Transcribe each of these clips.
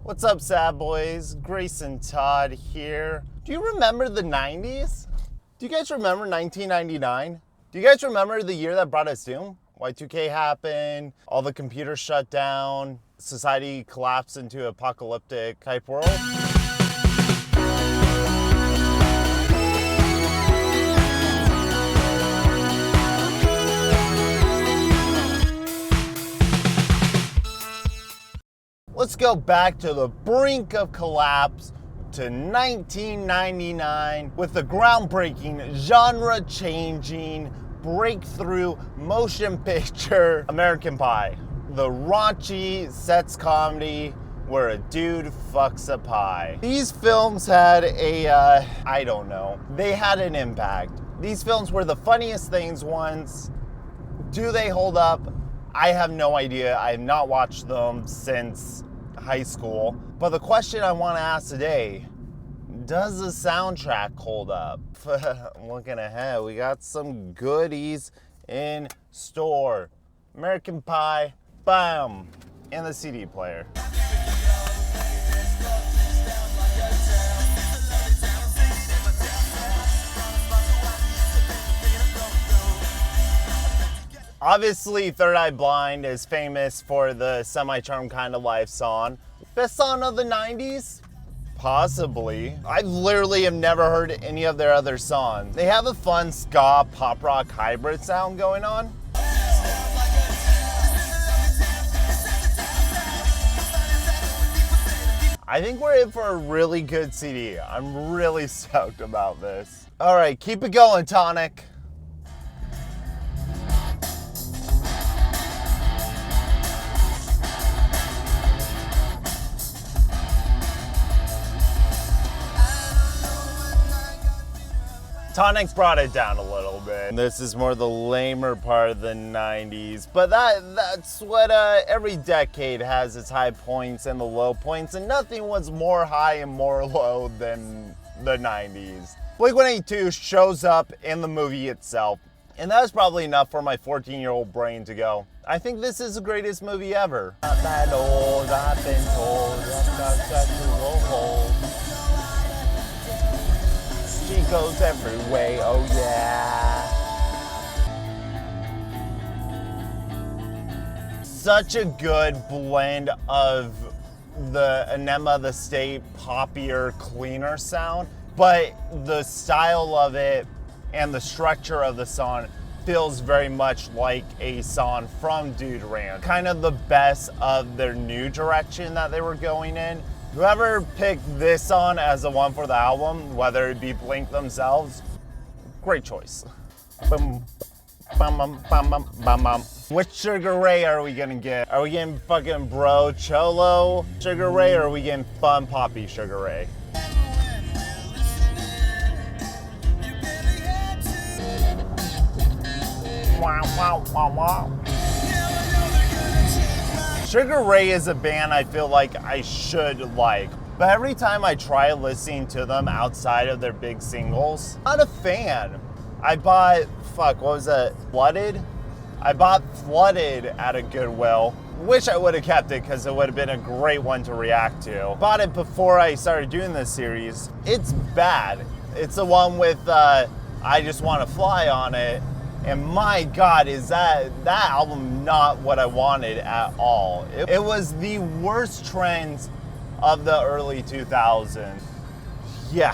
What's up, sad boys? Grayson Todd here. Do you remember the 90s? Do you guys remember 1999? Do you guys remember the year that brought us doom? Y2K happened, all the computers shut down, society collapsed into apocalyptic type world. Let's go back to the brink of collapse to 1999 with the groundbreaking, genre-changing, breakthrough motion picture American Pie. The raunchy sex comedy where a dude fucks a pie. These films had I don't know, they had an impact. These films were the funniest things once. Do they hold up? I have no idea. I have not watched them since high school. But the question I want to ask today, does the soundtrack hold up? Looking ahead, we got some goodies in store. American Pie, bam, in the CD player. Obviously, Third Eye Blind is famous for the Semi-Charmed Kind of Life song. Best song of the 90s? Possibly. I literally have never heard any of their other songs. They have a fun ska pop rock hybrid sound going on. I think we're in for a really good CD. I'm really stoked about this. All right, keep it going, Tonic. Tonic brought it down a little bit. This is more the lamer part of the 90s, but that's what every decade has its high points and the low points, and nothing was more high and more low than the 90s. Blink-182 shows up in the movie itself, and that was probably enough for my 14-year-old brain to go, I think this is the greatest movie ever. Not that old, I've been told, she goes every way, oh yeah. Such a good blend of the Enema of the State poppier, cleaner sound, but the style of it and the structure of the song feels very much like a song from Dude Ranch. Kind of the best of their new direction that they were going in. Whoever picked this song as the one for the album, whether it be Blink themselves, great choice. Bum, bum, bum, bum, bum, bum, bum. Which Sugar Ray are we gonna get? Are we getting fucking Bro Cholo Sugar Ray, or are we getting Fun Poppy Sugar Ray? Wow, wow, wow, wow. Sugar Ray is a band I feel like I should like, but every time I try listening to them outside of their big singles, not a fan. I bought, what was that, Flooded? I bought Flooded at a Goodwill. Wish I would have kept it because it would have been a great one to react to. Bought it before I started doing this series. It's bad. It's the one with I Just Want to Fly on it. And my God, is that album not what I wanted at all. It was the worst trends of the early 2000s. Yeah.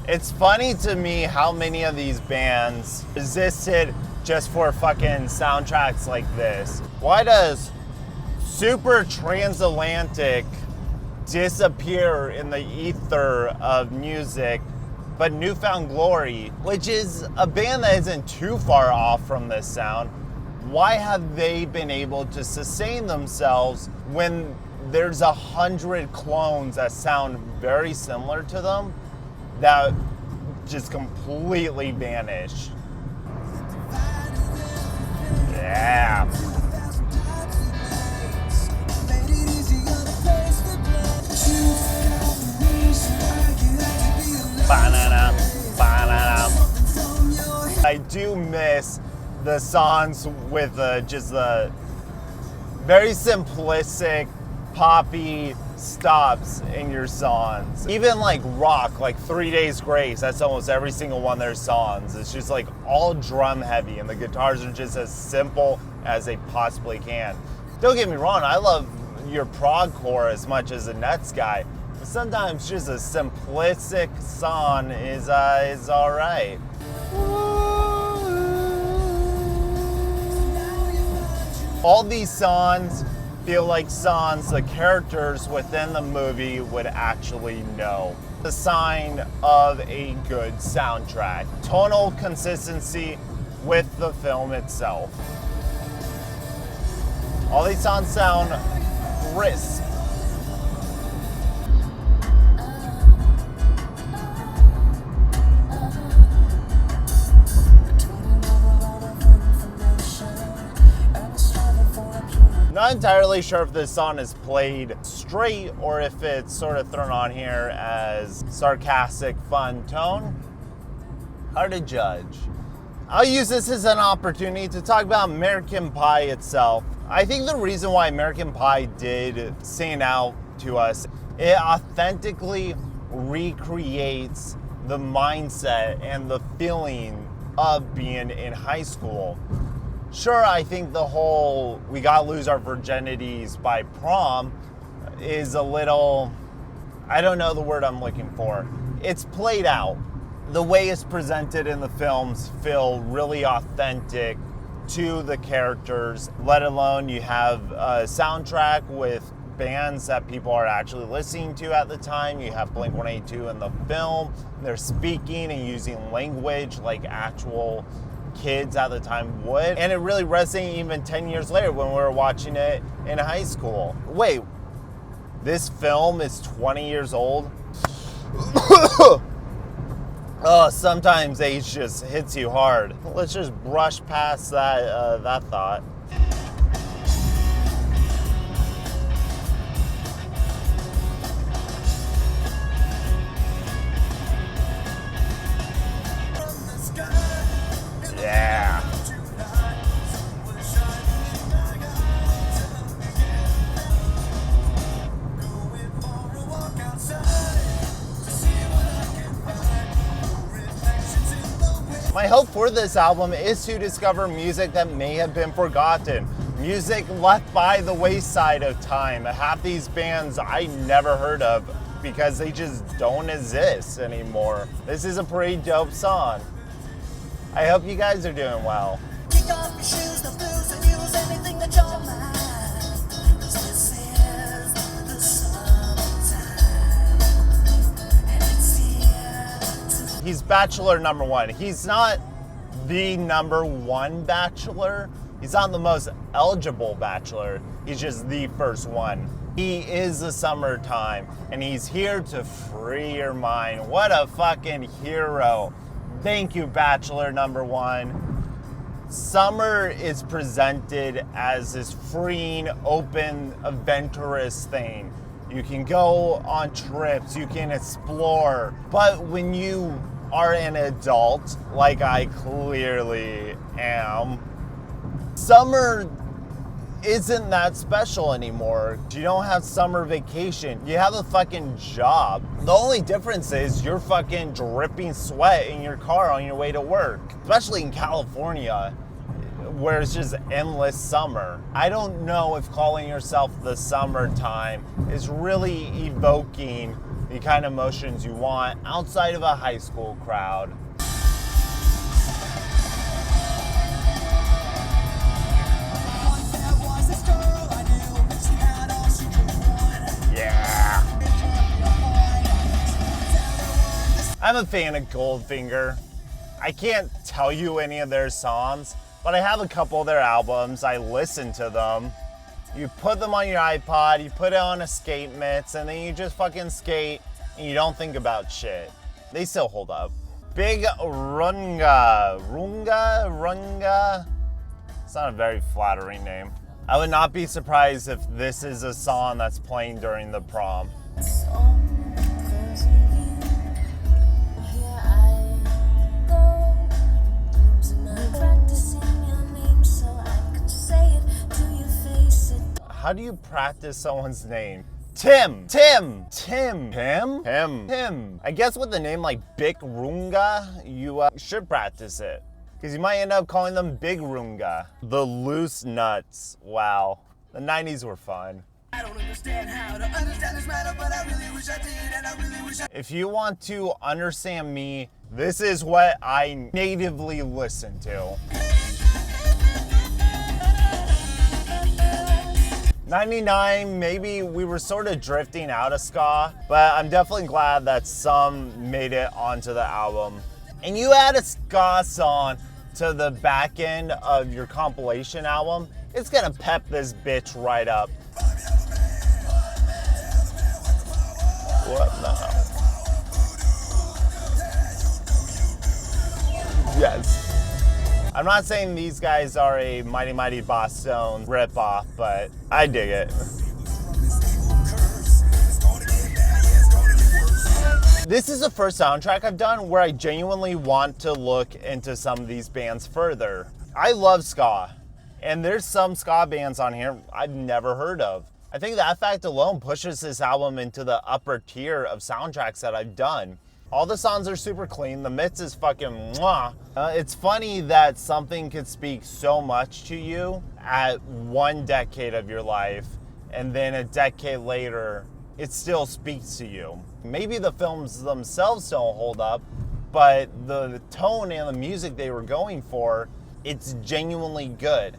It's funny to me how many of these bands existed just for fucking soundtracks like this. Why does Super Transatlantic disappear in the ether of music, but Newfound Glory, which is a band that isn't too far off from this sound, why have they been able to sustain themselves when there's 100 clones that sound very similar to them that just completely vanish? Yeah. I do miss the songs with just the very simplistic, poppy stops in your songs. Even like rock, like 3 Days Grace, that's almost every single one of their songs. It's just like all drum heavy, and the guitars are just as simple as they possibly can. Don't get me wrong, I love your prog core as much as a Nets guy, but sometimes just a simplistic song is all right. All these songs feel like songs the characters within the movie would actually know. The sign of a good soundtrack. Tonal consistency with the film itself. All these songs sound crisp. Not entirely sure if this song is played straight or if it's sort of thrown on here as sarcastic, fun tone. Hard to judge. I'll use this as an opportunity to talk about American Pie itself. I think the reason why American Pie did stand out to us, it authentically recreates the mindset and the feeling of being in high school. Sure, I think the whole we gotta lose our virginities by prom is a little, I don't know the word I'm looking for. It's played out. The way it's presented in the films feel really authentic to the characters, let alone you have a soundtrack with bands that people are actually listening to at the time. You have Blink-182 in the film. They're speaking and using language like actual kids at the time would, and it really resonated even 10 years later when we were watching it in high school. Wait, this film is 20 years old? Oh, sometimes age just hits you hard. Let's just brush past that thought. Yeah. My hope for this album is to discover music that may have been forgotten, music left by the wayside of time. Half these bands I never heard of because they just don't exist anymore. This is a pretty dope song. I hope you guys are doing well. Kick off your shoes, the blues, and use anything that you're mind. 'Cause this is the summertime, and it's here. He's bachelor number one. He's not the number one bachelor. He's not the most eligible bachelor. He's just the first one. He is the summertime, and he's here to free your mind. What a fucking hero. Thank you, Bachelor number one. Summer is presented as this freeing, open, adventurous thing. You can go on trips, you can explore. But when you are an adult, like I clearly am, summer isn't that special anymore. You don't have summer vacation. You have a fucking job. The only difference is you're fucking dripping sweat in your car on your way to work. Especially in California, where it's just endless summer. I don't know if calling yourself the summertime is really evoking the kind of emotions you want outside of a high school crowd. Yeah. I'm a fan of Goldfinger. I can't tell you any of their songs, but I have a couple of their albums. I listen to them. You put them on your iPod, you put it on a skate mitts, and then you just fucking skate and you don't think about shit. They still hold up. Big Runga. Runga? It's not a very flattering name. I would not be surprised if this is a song that's playing during the prom. How do you practice someone's name? Tim. I guess with a name like Big Runga, you should practice it. Because you might end up calling them Big Runga. The Loose Nuts. Wow. The 90s were fun. I don't understand how to understand this matter, but I really wish I did, and I really wish I... If you want to understand me, this is what I natively listen to. 99, maybe we were sort of drifting out of ska, but I'm definitely glad that some made it onto the album. And you add a ska song to the back end of your compilation album, it's gonna pep this bitch right up. What the hell? Yes. I'm not saying these guys are a Mighty Mighty Boss Stone ripoff, but I dig it. This is the first soundtrack I've done where I genuinely want to look into some of these bands further. I love ska, and there's some ska bands on here I've never heard of. I think that fact alone pushes this album into the upper tier of soundtracks that I've done. All the songs are super clean. The mix is fucking mwah. It's funny that something could speak so much to you at one decade of your life, and then a decade later, it still speaks to you. Maybe the films themselves don't hold up, but the tone and the music they were going for, it's genuinely good.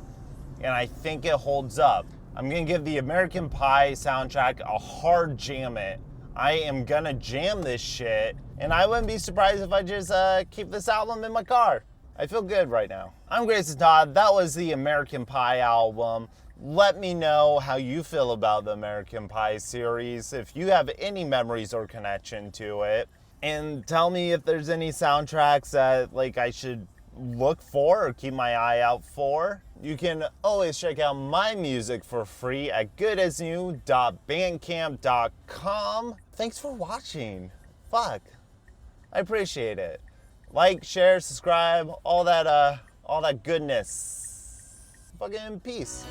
And I think it holds up. I'm gonna give the American Pie soundtrack a hard jam it. I am gonna jam this shit, and I wouldn't be surprised if I just keep this album in my car. I feel good right now. I'm Grayson Todd. That was the American Pie album. Let me know how you feel about the American Pie series, if you have any memories or connection to it. And tell me if there's any soundtracks that I should look for or keep my eye out for. You can always check out my music for free at goodasnew.bandcamp.com. Thanks for watching. Fuck. I appreciate it. Like, share, subscribe, all that goodness. Fucking peace.